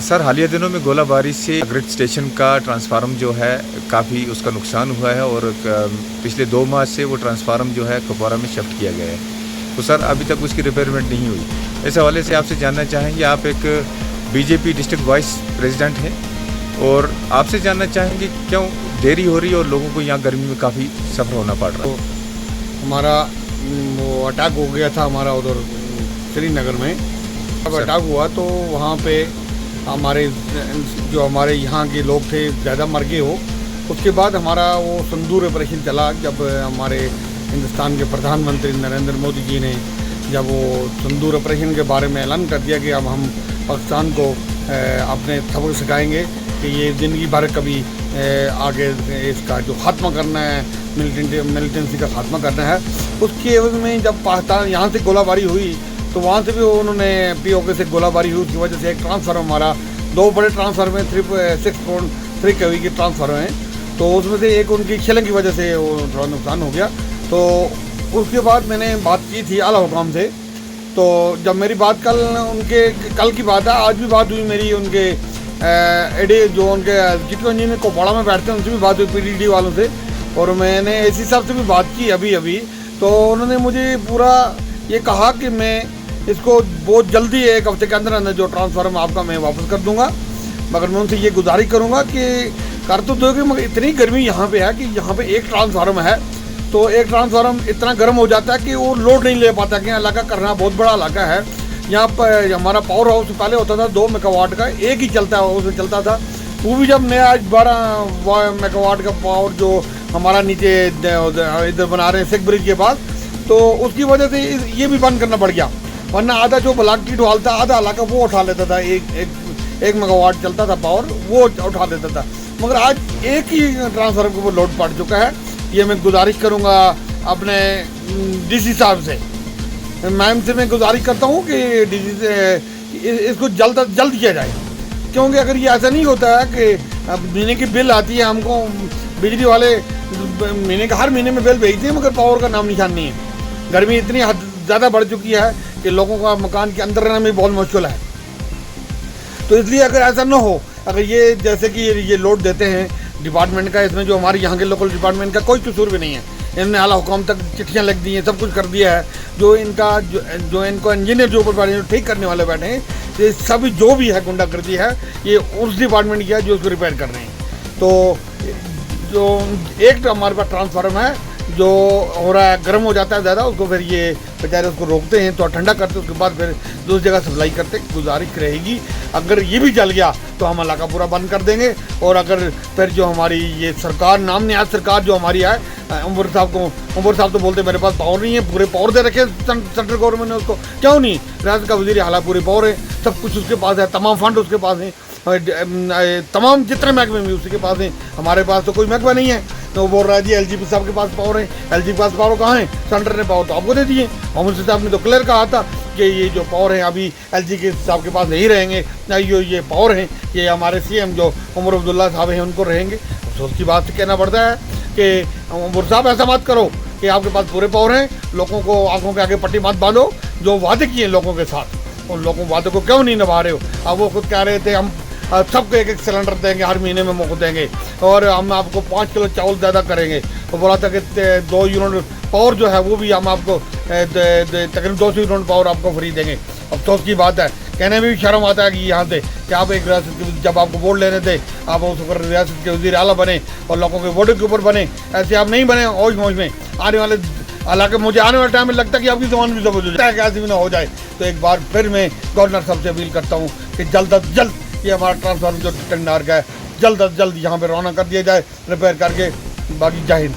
Sir हालिया दिनों में गोलाबारी से ग्रिड स्टेशन का ट्रांसफार्मर जो है काफ़ी उसका नुकसान हुआ है और पिछले 2 माह से वो ट्रांसफार्मर जो है कुपवारा में शिफ्ट किया गया है। तो सर अभी तक उसकी रिपेयरमेंट नहीं हुई। इस हवाले से आपसे जानना चाहेंगे, आप एक बीजेपी डिस्ट्रिक्ट वाइस प्रेसिडेंट हैं और आपसे जानना चाहेंगे क्यों देरी हो रही है और लोगों को यहाँ गर्मी में काफ़ी सफ़र होना पड़ रहा है। तो हमारा वो अटैक हो गया था हमारा उधर श्रीनगर में। जब अटैक हुआ तो वहाँ पे हमारे यहाँ के लोग थे ज़्यादा मर गए हो। उसके बाद हमारा वो संदूर ऑपरेशन चला, जब हमारे हिंदुस्तान के प्रधानमंत्री नरेंद्र मोदी जी ने जब वो संदूर ऑपरेशन के बारे में ऐलान कर दिया कि अब हम पाकिस्तान को अपने सबक सिखाएंगे कि ये ज़िंदगी भर कभी आगे इसका जो ख़ात्मा करना है, मिलिटेंसी का ख़ात्मा करना है। उसके एवज में जब पाकिस्तान यहाँ से गोलाबारी हुई तो वहाँ से भी उन्होंने पीओके से गोलाबारी हुई। उसकी वजह से एक ट्रांसफार्मर हमारा 2 बड़े ट्रांसफार्मर 6.3 kV के ट्रांसफार्मर हैं, तो उसमें से एक उनकी छलन की वजह से वो थोड़ा नुकसान हो गया। तो उसके बाद मैंने बात की थी आला हुकाम से। तो जब मेरी बात कल की बात है, आज भी बात हुई मेरी उनके एडे जो उनके जितने इंजीनियर कुपवाड़ा में बैठते हैं उनसे भी बात हुई, पीडीडी वालों से, और मैंने एसी साहब से भी बात की अभी। तो उन्होंने मुझे पूरा ये कहा कि मैं इसको बहुत जल्दी 1 हफ्ते के अंदर जो ट्रांसफार्मर आपका मैं वापस कर दूंगा, मगर मैं उनसे ये गुजारिश करूंगा कि कर तो दोगे, मगर इतनी गर्मी यहाँ पे है कि यहाँ पे एक ट्रांसफार्मर है तो एक ट्रांसफार्मर इतना गर्म हो जाता है कि वो लोड नहीं ले पाता। कि इलाका करना बहुत बड़ा इलाका है। यहाँ पर हमारा पावर हाउस पहले होता था 2 मेगावाट का, एक ही उसमें चलता था। वो भी जब नया आज 12 मेगावाट का पावर जो हमारा नीचे इधर बना रहे हैं सिख ब्रिज के पास, तो उसकी वजह से ये भी बंद करना पड़ गया। वरना आधा जो ब्लॉक की ढाल था, आधा इलाका वो उठा लेता था, एक मेगावाट चलता था पावर, वो उठा देता था। मगर आज एक ही ट्रांसफार्मर को वो लोड पड़ चुका है। ये मैं गुजारिश करूँगा अपने डीसी साहब से, मैम से मैं गुजारिश करता हूँ कि डीसी से इसको जल्द किया जाए। क्योंकि अगर ये ऐसा नहीं होता है कि महीने की बिल आती है, हमको बिजली वाले हर महीने में बिल भेजते हैं, मगर पावर का नाम निशान नहीं है। गर्मी इतनी हद ज़्यादा बढ़ चुकी है कि लोगों का मकान के अंदर रहना भी बहुत मुश्किल है। तो इसलिए अगर ऐसा ना हो, अगर ये जैसे कि ये लोड देते हैं डिपार्टमेंट का, इसमें जो हमारे यहाँ के लोकल डिपार्टमेंट का कोई कसूर भी नहीं है। इन्होंने आला हुकाम तक चिट्ठियाँ लिख दी हैं, सब कुछ कर दिया है। जो इनको इंजीनियर जो ऊपर बैठे हैं, ठीक करने वाले बैठे हैं, ये सभी जो भी है गुंडागर्दी है ये उस डिपार्टमेंट की है जो उसको रिपेयर कर रहे हैं। तो जो एक हमारे पास ट्रांसफार्मर है जो हो रहा है, गर्म हो जाता है ज़्यादा, उसको फिर ये बेचारे उसको रोकते हैं, तो ठंडा करते हैं, उसके बाद फिर दूसरी जगह सप्लाई करते। गुजारिश रहेगी अगर ये भी जल गया तो हम इलाका पूरा बंद कर देंगे। और अगर फिर जो हमारी ये सरकार नाम निहाद सरकार जो हमारी है, उमर साहब तो बोलते मेरे पास पावर नहीं है, पूरे पावर दे रखे सेंट्रल गवर्नमेंट ने उसको, क्यों नहीं? रियासत का वज़ीर आला पूरे पावर है, सब कुछ उसके पास है, तमाम फंड उसके पास हैं, तमाम जितने महकमे भी उसके पास हैं। हमारे पास तो कोई महकमा नहीं है। तो वो बोल रहा है जी एलजीपी साहब के पास पावर है। एलजीपी के पास पावर कहाँ है? सेंटर ने पावर तो आपको दे दिए। मोहम्मद साहब ने तो क्लियर कहा था कि ये जो पावर है अभी एलजी साहब के पास नहीं रहेंगे, ये पावर हैं ये हमारे सीएम जो उमर अब्दुल्ला साहब हैं उनको रहेंगे। तो उसकी बात से कहना पड़ता है कि उमर साहब ऐसा मत करो कि आपके पास पूरे पावर हैं, लोगों को आंखों के आगे पट्टी मत बांधो। जो वादे किए लोगों के साथ, उन लोगों वादे को क्यों नहीं निभा रहे हो? अब वो खुद कह रहे थे हम सबको 1-1 सिलेंडर देंगे, हर महीने में मुफ्त देंगे, और हम आपको 5 किलो चावल ज़्यादा करेंगे। तो बोला था कि 2 यूनिट पावर जो है वो भी हम आपको तकरीबन 200 यूनिट पावर आपको फ्री देंगे। अब तो उसकी बात है, कहने में भी शर्म आता है कि यहाँ से कि आप एक रियासत के, जब आपको वोट लेने थे आप उस पर रियासत के वज़ीर आला बने और लोगों के वोटों के ऊपर बने, ऐसे आप नहीं बने। औज मौज में आने वाले हालांकि मुझे आने वाले टाइम में लगता है कि आपकी ज़बान भी जबरदस्त हो जाए, ऐसे भी ना हो जाए। तो एक बार फिर मैं गवर्नर साहब से अपील करता हूँ कि जल्द अज जल्द ये हमारा ट्रांसफार्मर जो टेंडर का है जल्द अज जल्द यहाँ पे रवाना कर दिया जाए, रिपेयर करके। बाकी जय हिंद।